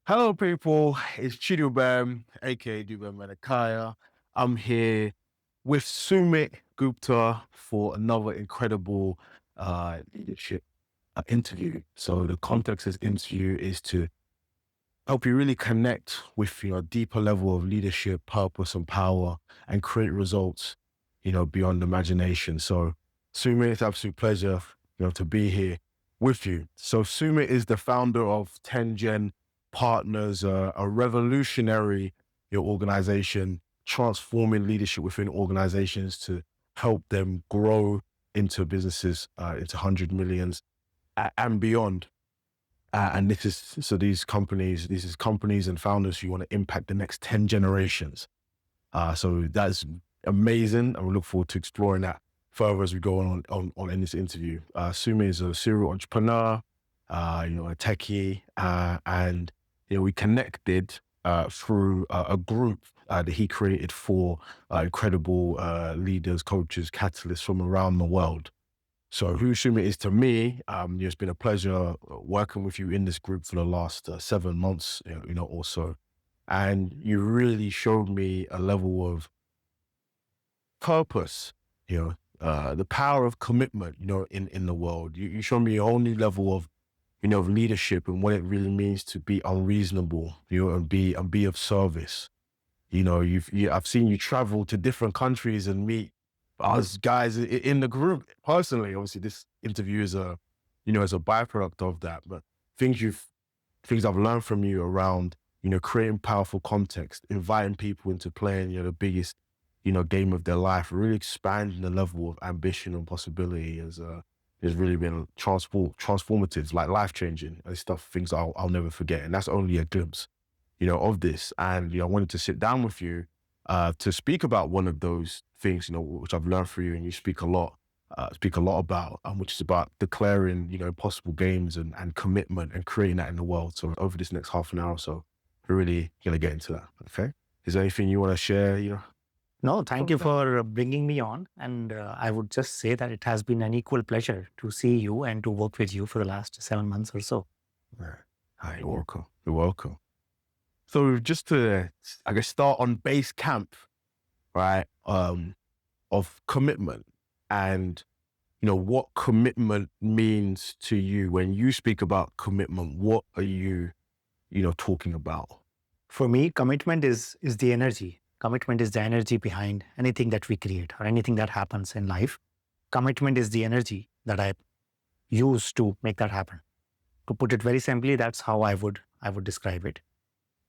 Hello, people. It's Dubem, aka Dubem Menakaya. I'm here with Sumit Gupta for another incredible leadership interview. So the context of this interview is to help you really connect with a deeper level of leadership, purpose, and power, and create results, beyond imagination. So, Sumit, it's an absolute pleasure, to be here with you. So, Sumit is the founder of 10 Gen Partners, a revolutionary organization transforming leadership within organizations to help them grow into businesses, into 100 millions and beyond. And this is so these is companies and founders who want to impact the next 10 generations. So that's amazing, and we look forward to exploring that further as we go on in this interview. Sumi is a serial entrepreneur, a techie, and we connected through a group that he created for incredible leaders, coaches, catalysts from around the world. So who Sumit is to me, it's been a pleasure working with you in this group for the last 7 months, or so. And you really showed me a level of purpose, the power of commitment, in the world. You showed me a whole new level of leadership and what it really means to be unreasonable, and be of service. I've seen you travel to different countries and meet us guys in the group personally. Obviously, this interview is as a byproduct of that. But things things I've learned from you around, creating powerful context, inviting people into playing, the biggest, game of their life, really expanding the level of ambition and possibility has really been transformative, like life changing and stuff. Things I'll never forget, and that's only a glimpse, of this. And I wanted to sit down with you to speak about one of those things, which I've learned from you, and you speak a lot about, which is about declaring, impossible games and commitment and creating that in the world. So over this next half an hour or so, we're really going to get into that. Okay. Is there anything you want to share? No, thank you for bringing me on. And I would just say that it has been an equal pleasure to see you and to work with you for the last 7 months or so. Hi, you're welcome. You're welcome. So just to, I guess, start on base camp, right? Of commitment and, what commitment means to you. When you speak about commitment, what are you, talking about? For me, commitment is the energy. Commitment is the energy behind anything that we create or anything that happens in life. Commitment is the energy that I use to make that happen. To put it very simply, that's how I would describe it.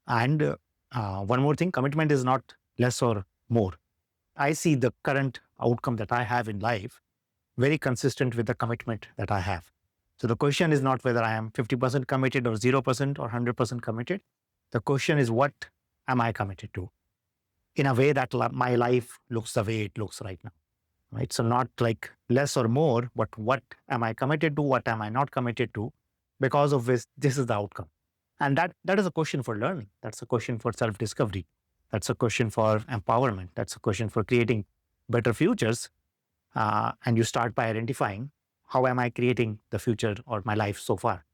And one more thing, commitment is not less or more. I see the current outcome that I have in life very consistent with the commitment that I have. So the question is not whether I am 50% committed or 0% or 100% committed. The question is, what am I committed to in a way that my life looks the way it looks right now, right? So not like less or more, but what am I committed to? What am I not committed to? Because of this is the outcome. And that is a question for learning. That's a question for self-discovery. That's a question for empowerment. That's a question for creating better futures. And you start by identifying, how am I creating the future or my life so far?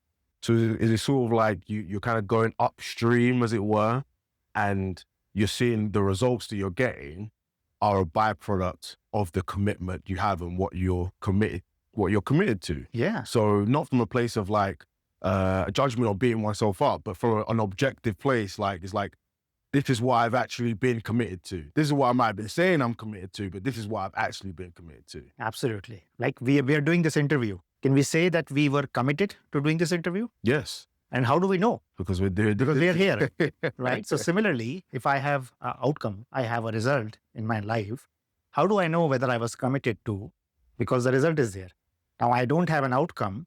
So is it sort of like you're kind of going upstream, as it were, and you're seeing the results that you're getting are a byproduct of the commitment you have and what you're committed to. Yeah. So not from a place of like a judgment or beating myself up, but from an objective place, like it's like, this is what I've actually been committed to. This is what I might have been saying I'm committed to, but this is what I've actually been committed to. Absolutely. Like we are doing this interview. Can we say that we were committed to doing this interview? Yes. And how do we know? Because we're doing Because we are here, right? So similarly, if I have an outcome, I have a result in my life, how do I know whether I was committed to? Because the result is there. Now I don't have an outcome.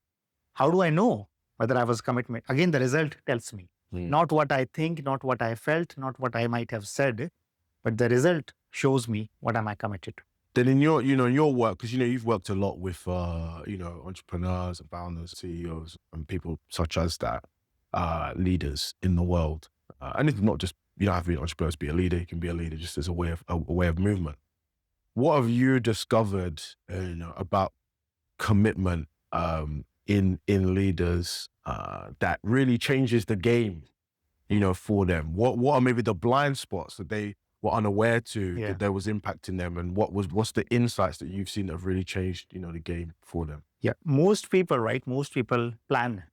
How do I know whether I was committed? Again, the result tells me. Not what I think, not what I felt, not what I might have said, but the result shows me what am I committed to. Then in your work, because you've worked a lot with entrepreneurs and founders, CEOs, and people such as that, leaders in the world. And it's not just, you don't have to be an entrepreneur to be a leader. You can be a leader just as a way of movement. What have you discovered, about commitment in leaders that really changes the game, for them? What are maybe the blind spots that they were unaware to Yeah. that was impacting them, and what's the insights that you've seen that have really changed, the game for them? Yeah. Most people, right? Most people plan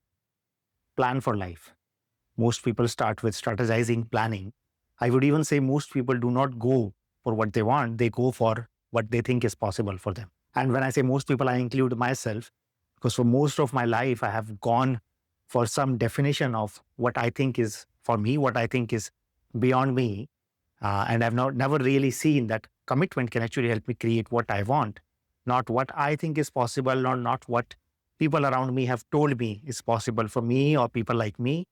for life. Most people start with strategizing, planning. I would even say most people do not go for what they want, they go for what they think is possible for them. And when I say most people, I include myself, because for most of my life, I have gone for some definition of what I think is for me, what I think is beyond me. And I've never really seen that commitment can actually help me create what I want, not what I think is possible, or not what people around me have told me is possible for me or people like me.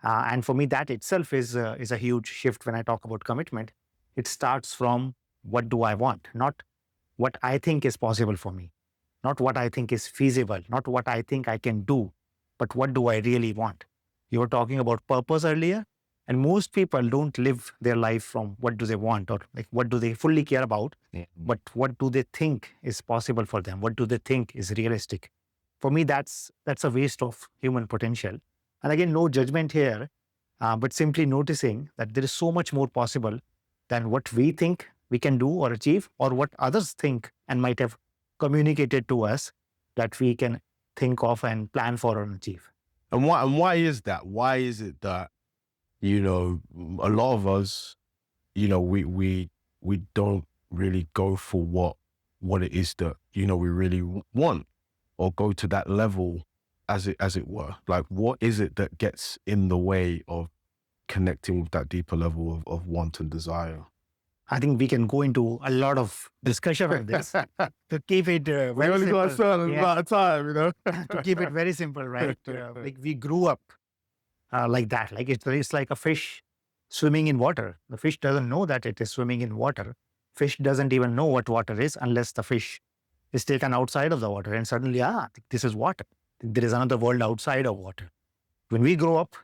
And for me, that itself is a huge shift when I talk about commitment. It starts from what do I want, not what I think is possible for me, not what I think is feasible, not what I think I can do, but what do I really want? You were talking about purpose earlier, and most people don't live their life from what do they want or like what do they fully care about, but what do they think is possible for them? What do they think is realistic? For me, that's a waste of human potential. And again, no judgment here, but simply noticing that there is so much more possible than what we think we can do or achieve, or what others think and might have communicated to us that we can think of and plan for and achieve. And why is that? Why is it that a lot of us, we don't really go for what it is that we really want, or go to that level, as it were? Like, what is it that gets in the way of connecting with that deeper level of want and desire? I think we can go into a lot of discussion on this. To keep it We very only got a simple, certain amount of time. to keep it very simple, right? Like we grew up like that. Like it's like a fish swimming in water. The fish doesn't know that it is swimming in water. Fish doesn't even know what water is unless the fish is taken outside of the water, and suddenly, this is water. There is another world outside of water. When we grow up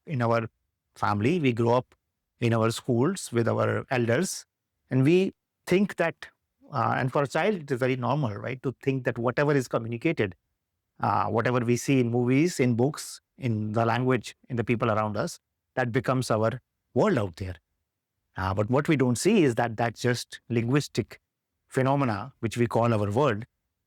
in our family, we grow up in our schools with our elders, and we think that, and for a child, it is very normal, right, to think that whatever is communicated, whatever we see in movies, in books, in the language, in the people around us, that becomes our world out there. But what we don't see is that that's just linguistic phenomena, which we call our world.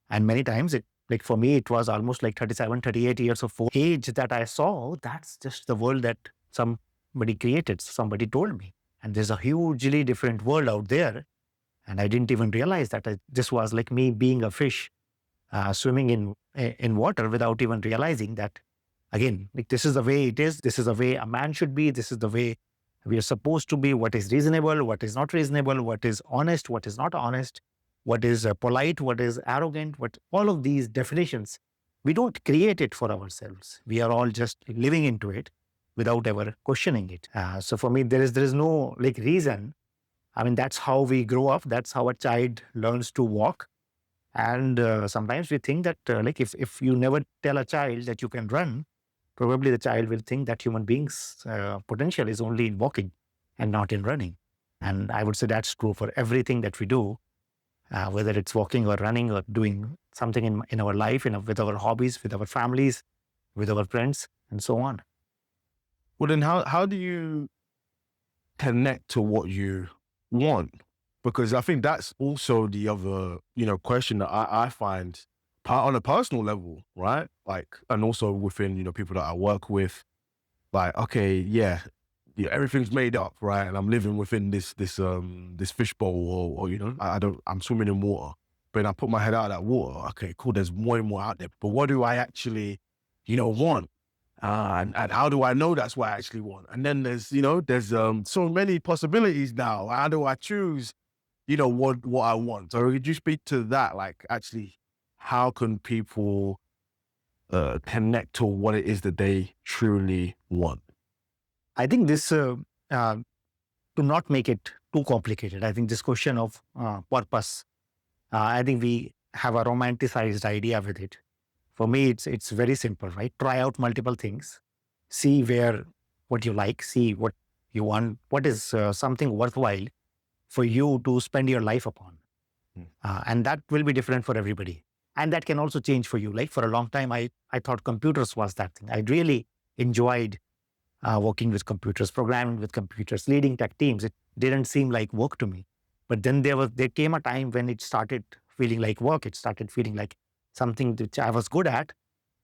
And many times like for me, it was almost like 37, 38 years of age that I saw, that's just the world that somebody created, somebody told me. And there's a hugely different world out there. And I didn't even realize that this was like me being a fish swimming in water without even realizing that, again, like this is the way it is. This is the way a man should be. This is the way we are supposed to be. What is reasonable, what is not reasonable, what is honest, what is not honest, what is polite, what is arrogant, what all of these definitions, we don't create it for ourselves. We are all just living into it without ever questioning it. So for me, there is no like reason. I mean, that's how we grow up. That's how a child learns to walk. And sometimes we think that like if you never tell a child that you can run, probably the child will think that human beings' potential is only in walking and not in running. And I would say that's true for everything that we do, whether it's walking or running or doing something in our life, with our hobbies, with our families, with our friends, and so on. Well, then how do you connect to what you want? Because I think that's also the other, question that I find on a personal level, right? Like, and also within, people that I work with, like, okay, yeah, everything's made up, right? And I'm living within this fishbowl, or I'm swimming in water. But then I put my head out of that water. Okay, cool. There's more and more out there. But what do I actually, want? And how do I know that's what I actually want? And then there's so many possibilities now. How do I choose, what I want? So could you speak to that? Like, actually, how can people connect to what it is that they truly want? I think this, to not make it too complicated, I think this question of purpose, I think we have a romanticized idea with it. For me, it's very simple, right? Try out multiple things, see what you like, see what you want, what is something worthwhile for you to spend your life upon. And that will be different for everybody. And that can also change for you. Like for a long time, I thought computers was that thing. I really enjoyed working with computers, programming with computers, leading tech teams. It didn't seem like work to me. But then there came a time when it started feeling like work. It started feeling like something which I was good at,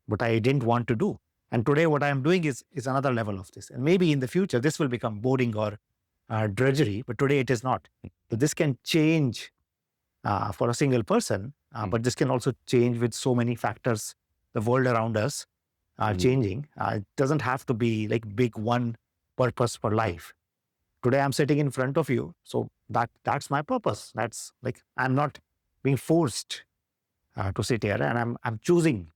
but I didn't want to do. And today, what I am doing is another level of this. And maybe in the future, this will become boring or drudgery, but today it is not. So this can change for a single person, but this can also change with so many factors, the world around us changing. It doesn't have to be like big one purpose for life. Today I'm sitting in front of you, so that's my purpose. That's like I'm not being forced to sit here, and I'm choosing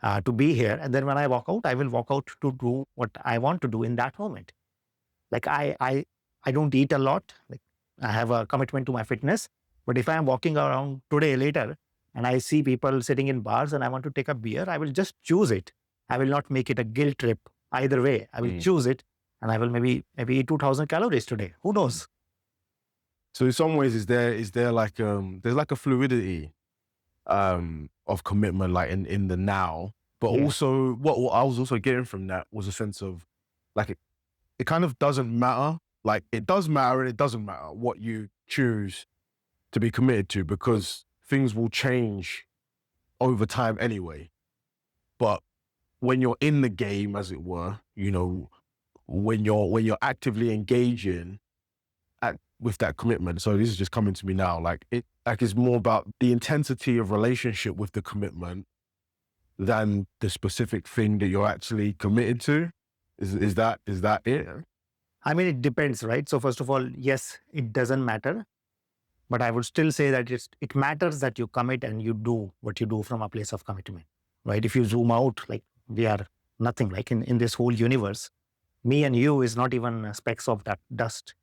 to be here. And then when I walk out, I will walk out to do what I want to do in that moment. Like I don't eat a lot. Like I have a commitment to my fitness. But if I am walking around today later and I see people sitting in bars and I want to take a beer, I will just choose it. I will not make it a guilt trip either way. I will choose it, and I will maybe eat 2,000 calories today. Who knows? So in some ways, is there like there's like a fluidity of commitment, like in the now, but Yeah. also what I was also getting from that was a sense of like it kind of doesn't matter. Like it does matter and it doesn't matter what you choose to be committed to, because things will change over time anyway. But when you're in the game, as it were, you know, when you're actively engaging with that commitment. So this is just coming to me now. Like it's more about the intensity of relationship with the commitment than the specific thing that you're actually committed to. Is that it? I mean, it depends, right? So first of all, yes, it doesn't matter. But I would still say that it matters that you commit and you do what you do from a place of commitment, right? If you zoom out, like we are nothing, like in this whole universe, me and you is not even specks of that dust.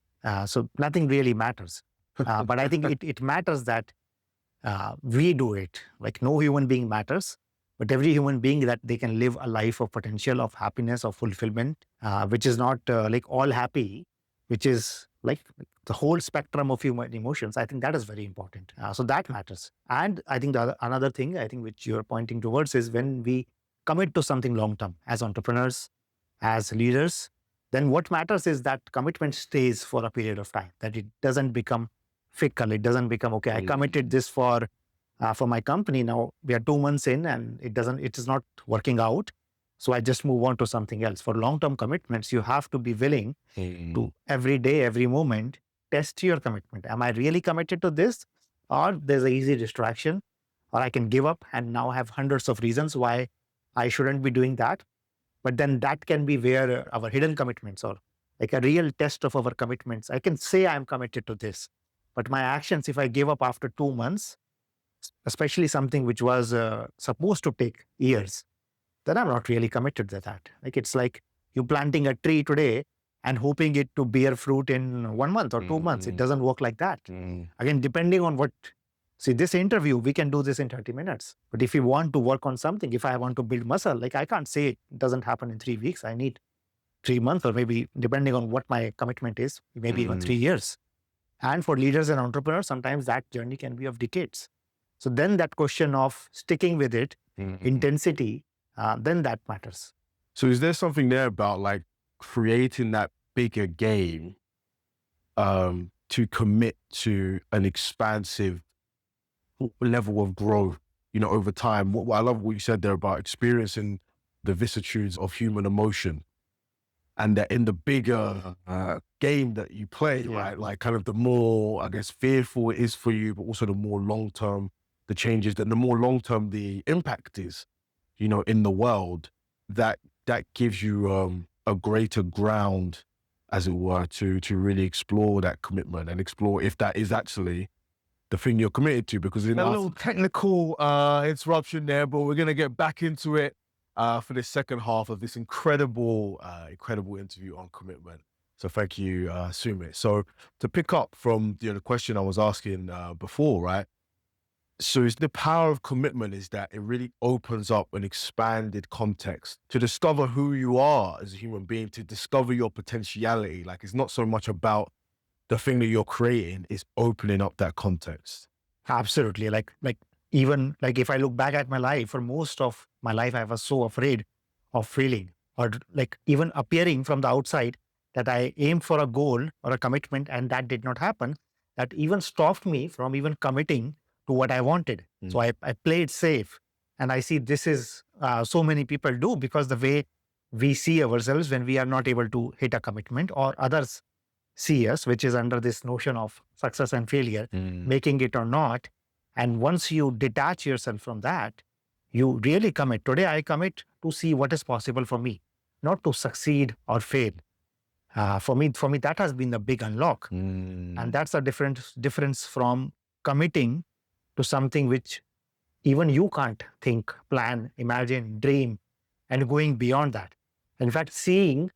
So nothing really matters. But I think it matters that we do it. Like no human being matters, but every human being that they can live a life of potential, of happiness, of fulfillment, which is not like all happy, which is like the whole spectrum of human emotions. I think that is very important. So that matters. And I think another thing I think which you're pointing towards is when we commit to something long term as entrepreneurs, as leaders, then what matters is that commitment stays for a period of time, that it doesn't become fickle. It doesn't become, okay, I committed this for my company. Now we are 2 months in and it is not working out. So I just move on to something else. For long-term commitments, you have to be willing to every day, every moment, test your commitment. Am I really committed to this? Or there's an easy distraction, or I can give up and now have hundreds of reasons why I shouldn't be doing that. But then that can be where our hidden commitments, or like a real test of our commitments. I can say I'm committed to this, but my actions, if I give up after 2 months, especially something which was supposed to take years, then I'm not really committed to that. Like it's like you planting a tree today and hoping it to bear fruit in 1 month or 2 months. It doesn't work like that. Again, depending on what, see, this interview, we can do this in 30 minutes. But if you want to work on something, if I want to build muscle, like I can't say it doesn't happen in 3 weeks. I need 3 months, or maybe depending on what my commitment is, maybe even 3 years. And for leaders and entrepreneurs, sometimes that journey can be of decades. So then that question of sticking with it, intensity, then that matters. So is there something there about like creating that bigger game to commit to an expansive level of growth, you know, over time? I love what you said there about experiencing the vicissitudes of human emotion, and that in the bigger game that you play, right? Like kind of the more, I guess, fearful it is for you, but also the more long-term the changes, that the more long-term the impact is, you know, in the world, that gives you a greater ground, as it were, to really explore that commitment and explore if that is actually the thing you're committed to. Because in a little technical interruption there, but we're going to get back into it for this second half of this incredible interview on commitment. So thank you, Sumit. So to pick up from the question I was asking before, right? So it's the power of commitment is that it really opens up an expanded context to discover who you are as a human being, to discover your potentiality. Like it's not so much about the thing that you're creating, it's opening up that context. Absolutely. Like even like if I look back at my life, for most of my life, I was so afraid of failing. or like even appearing from the outside that I aimed for a goal or a commitment and that did not happen, that even stopped me from even committing to what I wanted. So I played safe. And I see this is so many people do, because the way we see ourselves when we are not able to hit a commitment, or others see us, which is under this notion of success and failure, making it or not. And once you detach yourself from that, you really commit. Today, I commit to see what is possible for me, not to succeed or fail. For me, that has been the big unlock, and that's the difference from committing to something which even you can't think, plan, imagine, dream, and going beyond that. In fact, seeing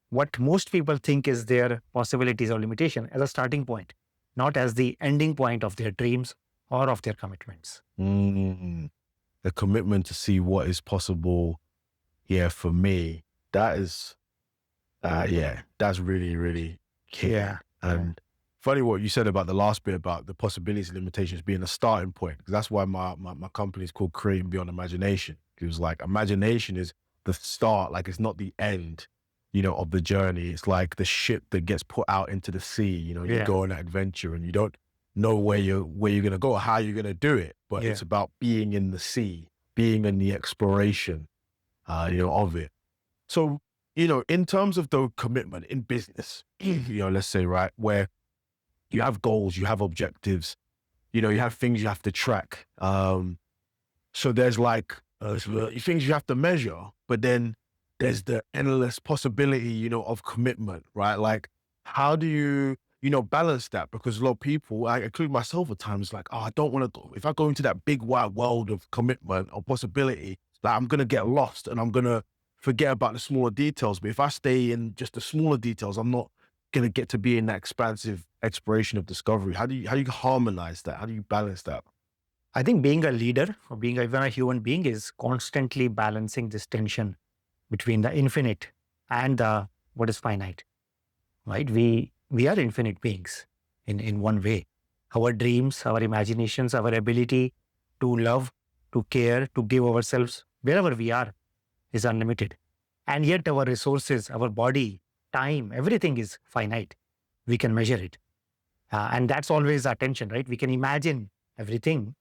what most people think is their possibilities or limitation as a starting point, not as the ending point of their dreams or of their commitments. The commitment to see what is possible. Yeah, for me, that is, that's really, really key. Yeah. And funny what you said about the last bit about the possibilities and limitations being a starting point, because that's why my company is called Creating Beyond Imagination. It was like imagination is the start, like it's not the end, of the journey. It's like the ship that gets put out into the sea. You Yeah. go on that adventure and you don't know where you're gonna go or how you're gonna do it, but Yeah. it's about being in the sea, being in the exploration, of it. So, in terms of the commitment in business, let's say, right, where you have goals, you have objectives, you have things you have to track. So there's like things you have to measure, but then there's the endless possibility, of commitment, right? Like, how do you, balance that? Because a lot of people, I include myself at times, like, oh, I don't want to, if I go into that big wide world of commitment or possibility, like I'm going to get lost and I'm going to forget about the smaller details. But if I stay in just the smaller details, I'm not going to get to be in that expansive exploration of discovery. How do you harmonize that? How do you balance that? I think being a leader or being even a human being is constantly balancing this tension between the infinite and what is finite, right? We are infinite beings in one way. Our dreams, our imaginations, our ability to love, to care, to give ourselves wherever we are is unlimited. And yet our resources, our body, time, everything is finite. We can measure it. And that's always our tension, right? We can imagine everything,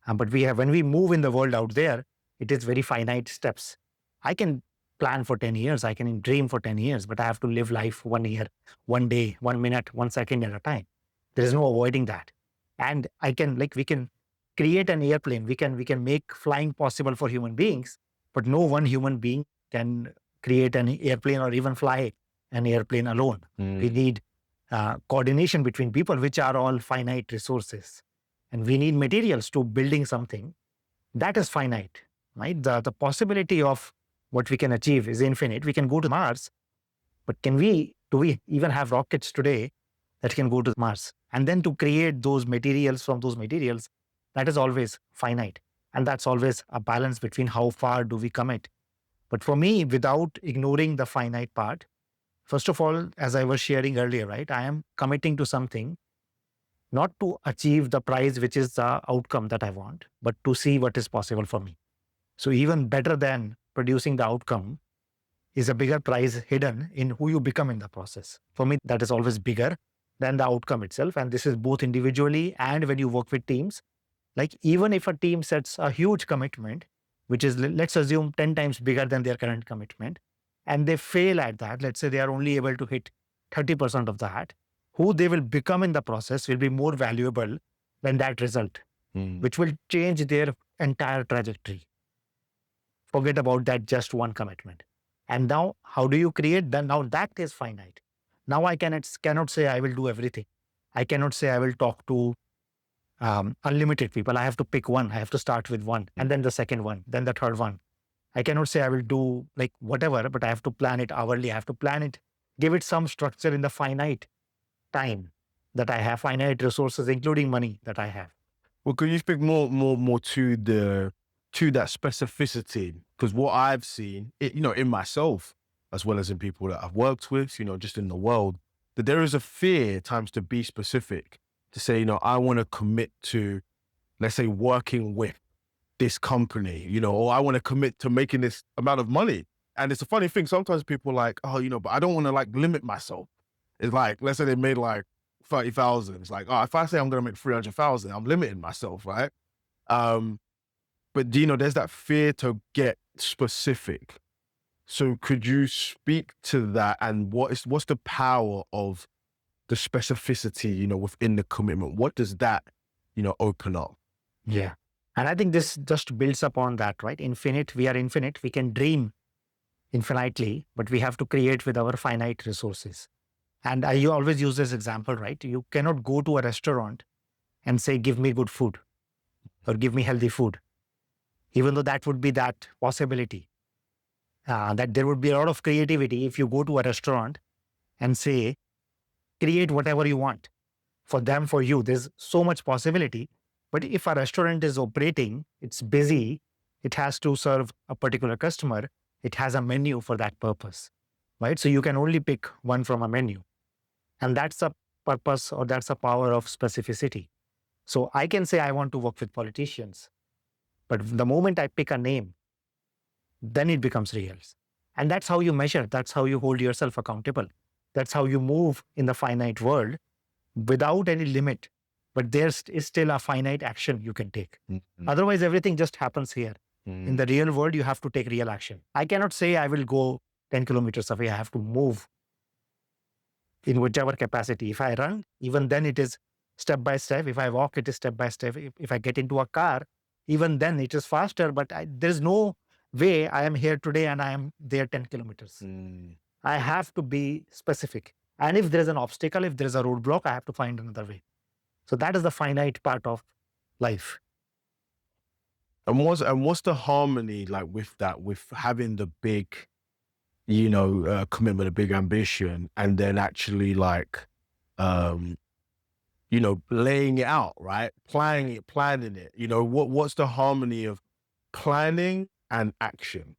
but when we move in the world out there, it is very finite steps. I can plan for 10 years, I can dream for 10 years, but I have to live life 1 year, 1 day, 1 minute, 1 second at a time. There is no avoiding that. And we can create an airplane, we can make flying possible for human beings, but no one human being can create an airplane or even fly an airplane alone. We need coordination between people, which are all finite resources. And we need materials to building something that is finite, right? The possibility of what we can achieve is infinite. We can go to Mars, but do we even have rockets today that can go to Mars? And then to create those materials from those materials, that is always finite. And that's always a balance between how far do we commit. But for me, without ignoring the finite part, first of all, as I was sharing earlier, right, I am committing to something not to achieve the prize, which is the outcome that I want, but to see what is possible for me. So even better than producing the outcome is a bigger prize hidden in who you become in the process. For me, that is always bigger than the outcome itself. And this is both individually and when you work with teams. Like even if a team sets a huge commitment, which is, let's assume 10 times bigger than their current commitment, and they fail at that, let's say they are only able to hit 30% of that, who they will become in the process will be more valuable than that result, which will change their entire trajectory. Forget about that just one commitment. And now, how do you create that? Now that is finite. Now I cannot say I will do everything. I cannot say I will talk to unlimited people. I have to pick one. I have to start with one, and then the second one, then the third one. I cannot say I will do like whatever, but I have to plan it hourly. I have to plan it, give it some structure in the finite time that I have, finite resources, including money that I have. Well, could you speak more to that specificity? Because what I've seen, in myself, as well as in people that I've worked with, just in the world, that there is a fear at times to be specific, to say, I want to commit to, let's say, working with this company, or I want to commit to making this amount of money. And it's a funny thing. Sometimes people are like, oh, but I don't want to like limit myself. It's like, let's say they made like 30,000. It's like, oh, if I say I'm going to make 300,000, I'm limiting myself, right? But there's that fear to get specific. So could you speak to that, and what's the power of the specificity, within the commitment? What does that, open up? Yeah. And I think this just builds upon that, right? We are infinite. We can dream infinitely, but we have to create with our finite resources. And you always use this example, right? You cannot go to a restaurant and say, give me good food or give me healthy food, even though that would be that possibility. That there would be a lot of creativity if you go to a restaurant and say, create whatever you want for them, for you. There's so much possibility. But if a restaurant is operating, it's busy, it has to serve a particular customer, it has a menu for that purpose, right? So you can only pick one from a menu. And that's the purpose, or that's the power of specificity. So I can say I want to work with politicians, but the moment I pick a name, then it becomes real. And that's how you measure. That's how you hold yourself accountable. That's how you move in the finite world without any limit. But there is still a finite action you can take. Mm-hmm. Otherwise, everything just happens here. Mm-hmm. In the real world, you have to take real action. I cannot say I will go 10 kilometers away. I have to move in whichever capacity. If I run, even then it is step by step. If I walk, it is step by step. If I get into a car, even then it is faster. But there's no way I am here today and I am there 10 kilometers. I have to be specific. And if there's an obstacle, if there's a roadblock, I have to find another way. So that is the finite part of life. And what's the harmony like with that, with having the big, commitment, a big ambition, and then actually like, laying it out, right? Planning it. What's the harmony of planning and action?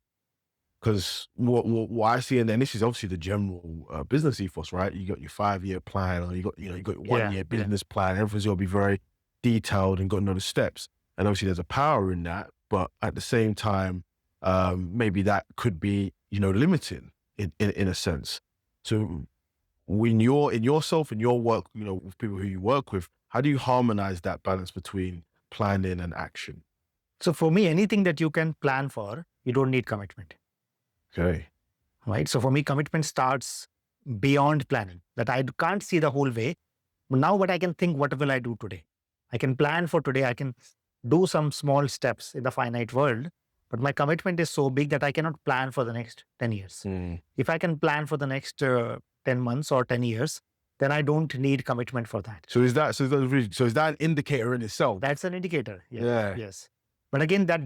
Because what I see, and then this is obviously the general business ethos, right? You got your 5-year plan, or you got your 1-year business plan. Everything's got to be very detailed and got to know the steps. And obviously, there's a power in that, but at the same time, maybe that could be limiting in a sense. So when you're in yourself and your work, with people who you work with, how do you harmonize that balance between planning and action? So for me, anything that you can plan for, you don't need commitment. Okay. Right. So for me, commitment starts beyond planning, that I can't see the whole way. But now what I can think, what will I do today? I can plan for today. I can do some small steps in the finite world, but my commitment is so big that I cannot plan for the next 10 years. If I can plan for the next 10 months or 10 years, then I don't need commitment for that. So is that an indicator in itself? That's an indicator. Yes. But again, that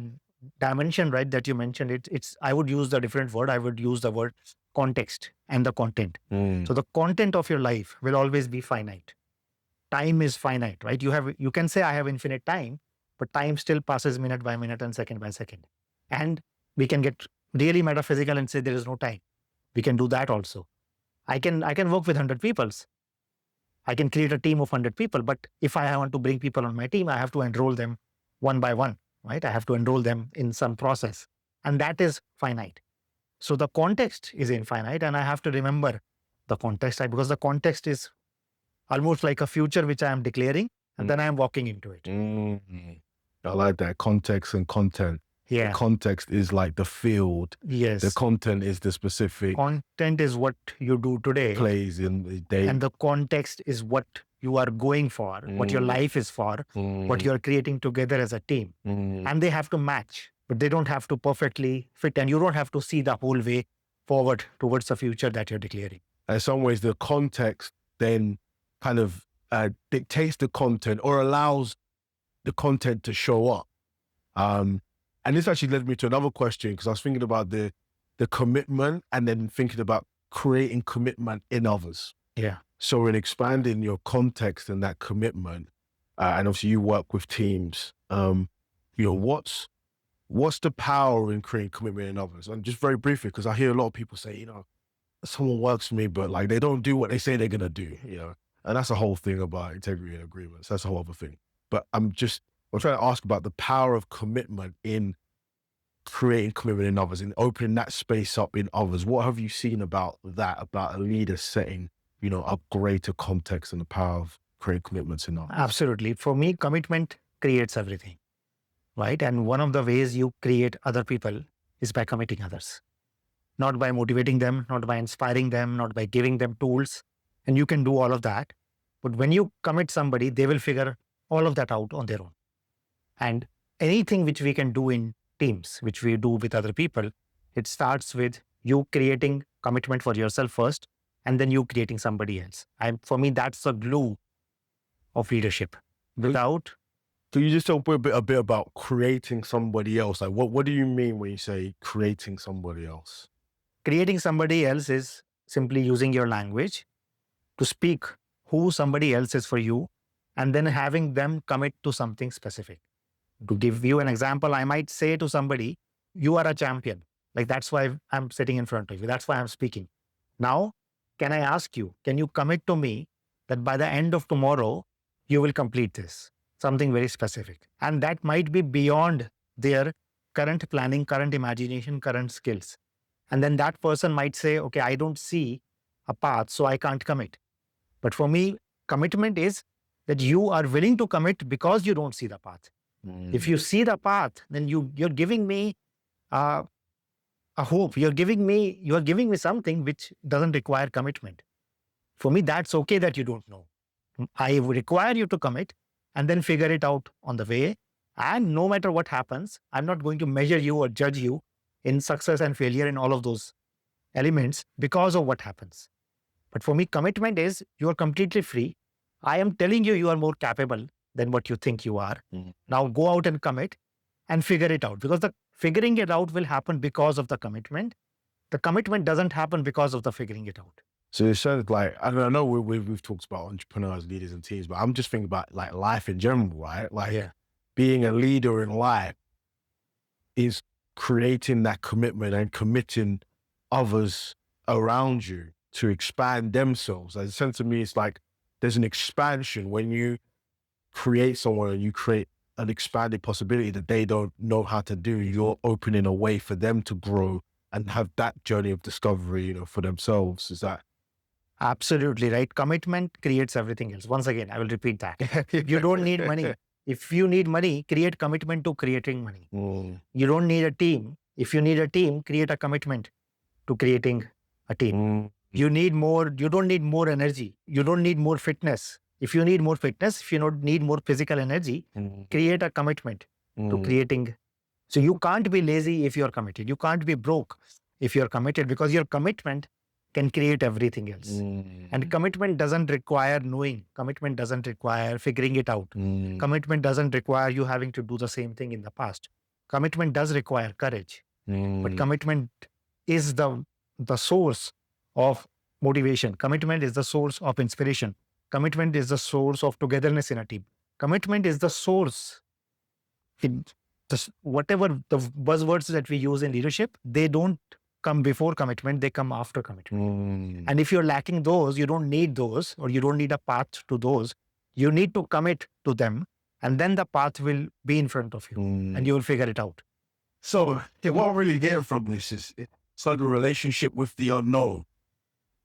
dimension, right, that you mentioned, I would use the different word. I would use the word context and the content. So the content of your life will always be finite. Time is finite, right? You can say I have infinite time, but time still passes minute by minute and second by second. And we can get really metaphysical and say there is no time. We can do that also. I can work with 100 people. I can create a team of 100 people, but if I want to bring people on my team, I have to enroll them one by one, right? I have to enroll them in some process, and that is finite. So the context is infinite, and I have to remember the context, right? Because the context is almost like a future which I am declaring, and then I am walking into it. I like that, context and content. Yeah. The context is like the field. Yes. The content is the specific. Content is what you do today. Plays in the day. And the context is what you are going for, what your life is for, what you're creating together as a team. And they have to match, but they don't have to perfectly fit. And you don't have to see the whole way forward towards the future that you're declaring. In some ways, the context then kind of dictates the content, or allows the content to show up. And this actually led me to another question, because I was thinking about the commitment, and then thinking about creating commitment in others. Yeah. So in expanding your context and that commitment, and obviously you work with teams, what's the power in creating commitment in others? And just very briefly, because I hear a lot of people say, someone works for me, but like they don't do what they say they're going to do, and that's the whole thing about integrity and agreements. That's a whole other thing. But I'm trying to ask about the power of commitment in creating commitment in others and opening that space up in others. What have you seen about that, about a leader setting, a greater context and the power of creating commitments in others? Absolutely. For me, commitment creates everything, right? And one of the ways you create other people is by committing others, not by motivating them, not by inspiring them, not by giving them tools. And you can do all of that. But when you commit somebody, they will figure all of that out on their own. And anything which we can do in teams, which we do with other people, it starts with you creating commitment for yourself first, and then you creating somebody else. For me, that's the glue of leadership. Without, Can you just talk a bit about creating somebody else? Like, what do you mean when you say creating somebody else? creating somebody else is simply using your language to speak who somebody else is for you, and then having them commit to something specific. To give you an example, I might say to somebody, you are a champion. Like, that's why I'm sitting in front of you. That's why I'm speaking. Now, can I ask you, can you commit to me that by the end of tomorrow, you will complete this? Something very specific. And that might be beyond their current planning, current imagination, current skills. And then that person might say, okay, I don't see a path, so I can't commit. But for me, commitment is that you are willing to commit because you don't see the path. If you see the path, then you're giving me a hope. You're giving me something which doesn't require commitment. For me, that's okay that you don't know. I require you to commit and then figure it out on the way. And no matter what happens, I'm not going to measure you or judge you in success and failure in all of those elements because of what happens. But for me, commitment is you're completely free. I am telling you, you are more capable than what you think you are. Now go out and commit and figure it out, because the figuring it out will happen because of the commitment. The commitment doesn't happen because of the figuring it out. So it sounds like, I know we've talked about entrepreneurs, leaders, and teams, but I'm just thinking about like life in general, right? Like being a leader in life is creating that commitment and committing others around you to expand themselves. As a sense of me, it's like there's an expansion when you create someone and you create an expanded possibility that they don't know how to do. You're opening a way for them to grow and have that journey of discovery, for themselves. Is that? Absolutely right. Commitment creates everything else. Once again, I will repeat that. You don't need money. If you need money, create commitment to creating money. You don't need a team. If you need a team, create a commitment to creating a team. You don't need more energy. You don't need more fitness. If you need more fitness, if you don't need more physical energy, create a commitment to creating. So you can't be lazy if you're committed. You can't be broke if you're committed, because your commitment can create everything else. And commitment doesn't require knowing. Commitment doesn't require figuring it out. Commitment doesn't require you having to do the same thing in the past. Commitment does require courage. But commitment is the source of motivation. Commitment is the source of inspiration. Commitment is the source of togetherness in a team. Commitment is the source. Whatever the buzzwords that we use in leadership, they don't come before commitment, they come after commitment. And if you're lacking those, you don't need those, or you don't need a path to those. You need to commit to them, and then the path will be in front of you, and you will figure it out. So what I'm really getting from this is it's like a relationship with the unknown,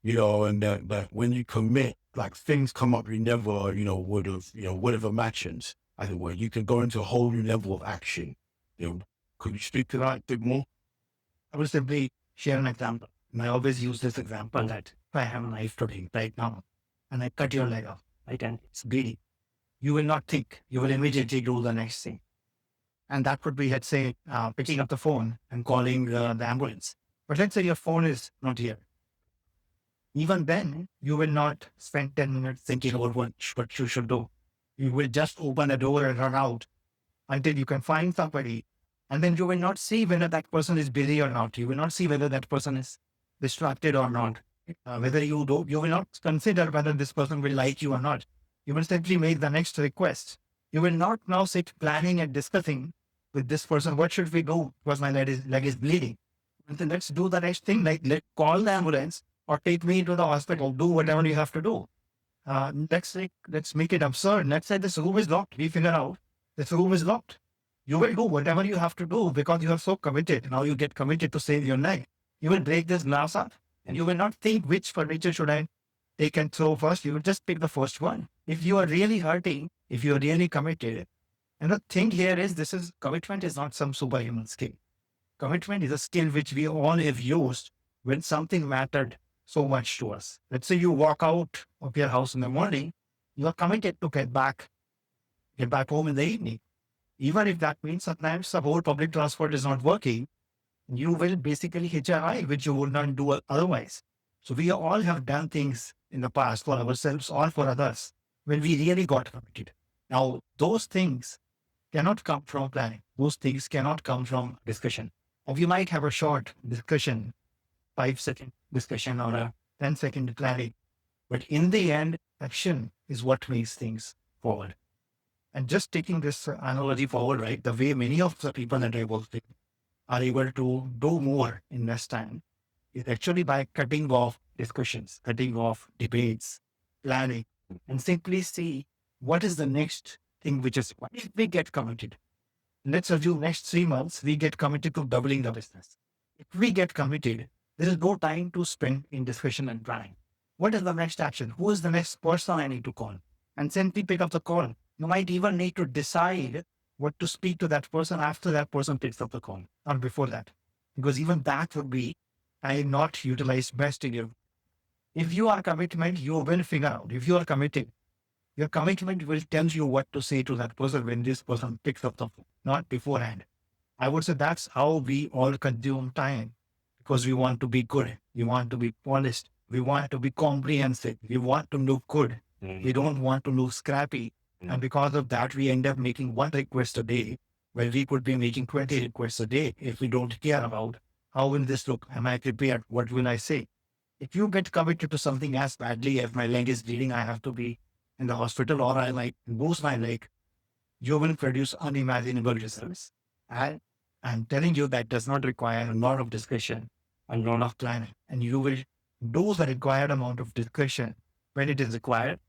and that when you commit, like things come up you never, would have imagined. I think where you can go into a whole new level of action. Could you speak to that a bit more? I will simply share an example. And I always use this example that if I have a knife today, right now, and I cut your leg off, right, and it's bleeding, you will not think, you will immediately do the next thing. And that would be, let's say, picking up the phone and calling the ambulance. But let's say your phone is not here. Even then, you will not spend 10 minutes thinking about what you should do. You will just open the door and run out until you can find somebody. And then you will not see whether that person is busy or not. You will not see whether that person is distracted or not. You will not consider whether this person will like you or not. You will simply make the next request. You will not now sit planning and discussing with this person, what should we do? Because my leg is bleeding. And then let's do the next thing, like let's call the ambulance or take me to the hospital, do whatever you have to do. Let's make it absurd. Let's say this room is locked. We figure out this room is locked. You will do whatever you have to do because you are so committed. Now you get committed to save your life. You will break this glass up and you will not think which furniture should I take and throw first. You will just pick the first one. If you are really hurting, if you are really committed, and the thing here is commitment is not some superhuman skill. Commitment is a skill which we all have used when something mattered so much to us. Let's say you walk out of your house in the morning, you are committed to get back home in the evening. Even if that means sometimes the whole public transport is not working, you will basically hitch a ride, which you would not do otherwise. So we all have done things in the past for ourselves or for others when we really got committed. Now, those things cannot come from planning. Those things cannot come from discussion. Or you might have a short discussion, 5-second discussion or a 10-second planning. But in the end, action is what makes things forward. And just taking this analogy forward, right, the way many of the people that I work with are able to do more in less time is actually by cutting off discussions, cutting off debates, planning, and simply see what is the next thing which is, if we get committed. Let's assume next 3 months, we get committed to doubling the business. If we get committed, there is no time to spend in discussion and planning. What is the next action? Who is the next person I need to call? And simply pick up the call. You might even need to decide what to speak to that person after that person picks up the call, not before that. Because even that would be not utilized best in you. If you are committed, you will figure out. If you are committed, your commitment will tell you what to say to that person when this person picks up the phone, not beforehand. I would say that's how we all consume time, because we want to be good. We want to be polished. We want to be comprehensive. We want to look good. We don't want to look scrappy. And because of that, we end up making 1 request a day, where we could be making 20 requests a day if we don't care about how will this look? Am I prepared? What will I say? If you get committed to something as badly as my leg is bleeding, I have to be in the hospital, or I might lose my leg, you will produce unimaginable results. And I'm telling you that does not require a lot of discussion, a lot of planning. And you will do the required amount of discussion when it is required,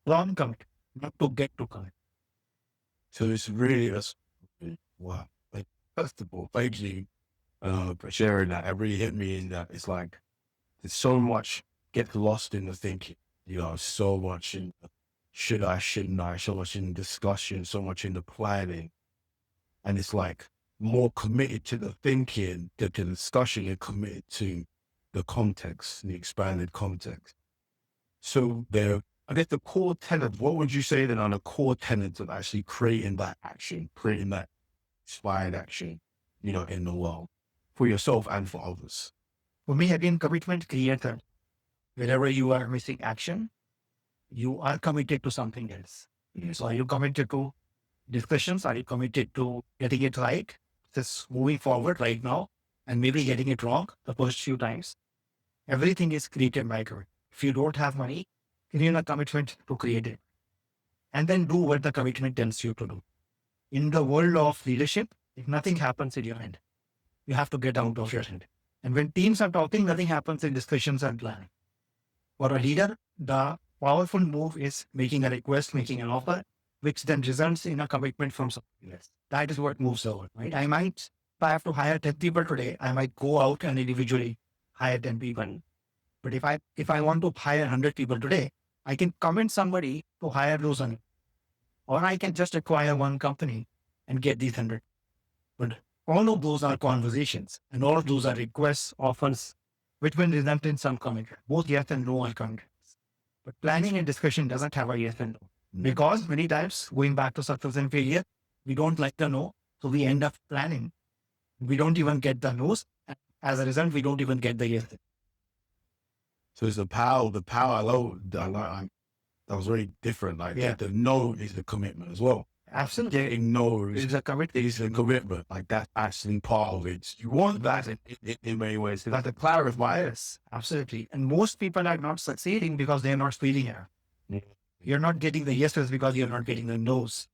long commit, not to get to commit. So it's really wow. Like, first of all, thank you for sharing that. It really hit me in that it's like there's so much gets lost in the thinking. So much in the should I, shouldn't I, so much in discussion, so much in the planning. And it's like more committed to the thinking, to the discussion, and committed to the context, the expanded context. So I guess the core tenets, what would you say then are the core tenets of actually creating that action, creating that inspired action, in the world for yourself and for others? For me, again, commitment creator. Wherever you are missing action, you are committed to something else. So are you committed to discussions? Are you committed to getting it right? Just moving forward right now and maybe getting it wrong the first few times. Everything is created by God. If you don't have money, create a commitment to create it. And then do what the commitment tells you to do. In the world of leadership, if nothing happens in your hand, you have to get out of your hand. And when teams are talking, nothing happens in discussions and planning. For a leader, the powerful move is making a request, making an offer, which then results in a commitment from someone else. That is what moves over, right? If I have to hire 10 people today, I might go out and individually hire 10 people. But if I want to hire 100 people today, I can commit somebody to hire those 100. Or I can just acquire one company and get these 100. But all of those are conversations, and all of those are requests, offers, which will result in some commitment. Both yes and no are commitments. But planning and discussion doesn't have a yes and no. Because many times, going back to success and failure, we don't like the no. So we end up planning. We don't even get the no's. As a result, we don't even get the yes. So it's the power, that was very different. Like, the no is the commitment as well. Absolutely. Getting no is a commitment. Is a commitment. Like, that's actually part of it. You want that in many ways. That's the clarify. Yes, absolutely. And most people are not succeeding because they're not feeling it. You're not getting the yeses because you're not getting the no's.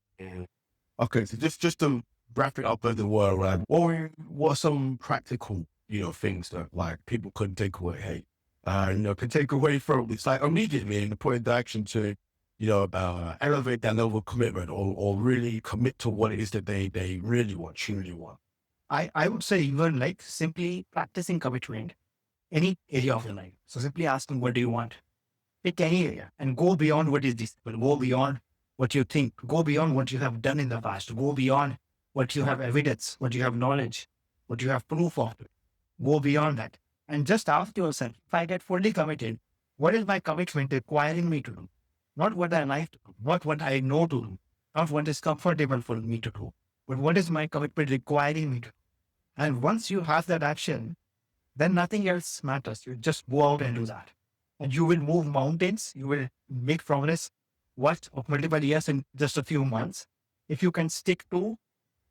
Okay, so just to wrap it up as it were, right? What are some practical, things that like people could take away? Hey, can take away from it's like immediately in the point of action to elevate that level of commitment or really commit to what it is that they really want, truly want? I would say even like simply practicing commitment, any area of your life. So simply asking, what do you want? Pick any area and go beyond what is discipline, go beyond what you think, go beyond what you have done in the past, go beyond what you have evidence, what you have knowledge, what you have proof of. Go beyond that and just ask yourself, if I get fully committed, what is my commitment requiring me to do? Not what I like to do, not what I know to do, not what is comfortable for me to do, but what is my commitment requiring me to do? And once you have that action, then nothing else matters. You just go out and do that. And you will move mountains. You will make progress, of multiple years in just a few months. If you can stick to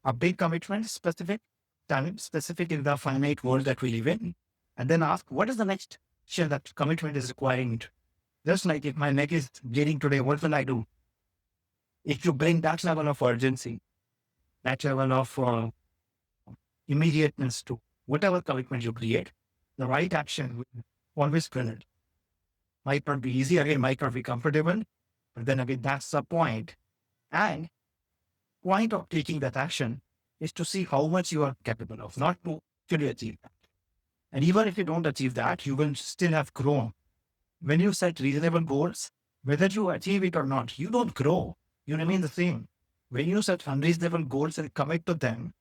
a big commitment, specific time, specific in the finite world that we live in, and then ask, what is the next action that commitment is requiring me to? Just like if my neck is bleeding today, what will I do? If you bring that level of urgency, that level of immediateness to whatever commitment you create, the right action will always present. Might not be easy, again, might not be comfortable, but then again, that's the point. And point of taking that action is to see how much you are capable of, not to actually achieve that. And even if you don't achieve that, you will still have grown. When you set reasonable goals, whether you achieve it or not, you don't grow. You remain the same. When you set unreasonable goals and commit to them,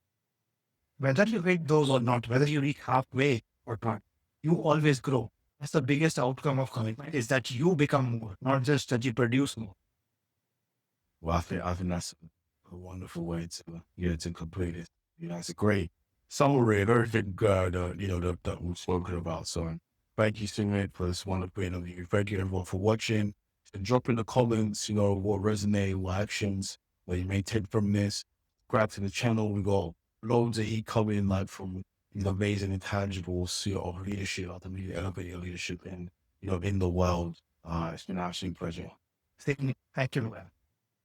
whether you hit those or not, whether you reach halfway or not, you always grow. That's the biggest outcome of commitment, is that you become more, not just that you produce more. Well, I think that's a wonderful way to complete it. It's a great summary of everything that we've spoken about. So thank you, Sumit, for this wonderful interview. Thank you, everyone, for watching. And drop in the comments, what resonated, what actions that you may take from this. Subscribe to the channel. We got loads of heat coming, like from these amazing intangibles of leadership, ultimately elevate your leadership in the world. It's been an absolute pleasure. Thank you.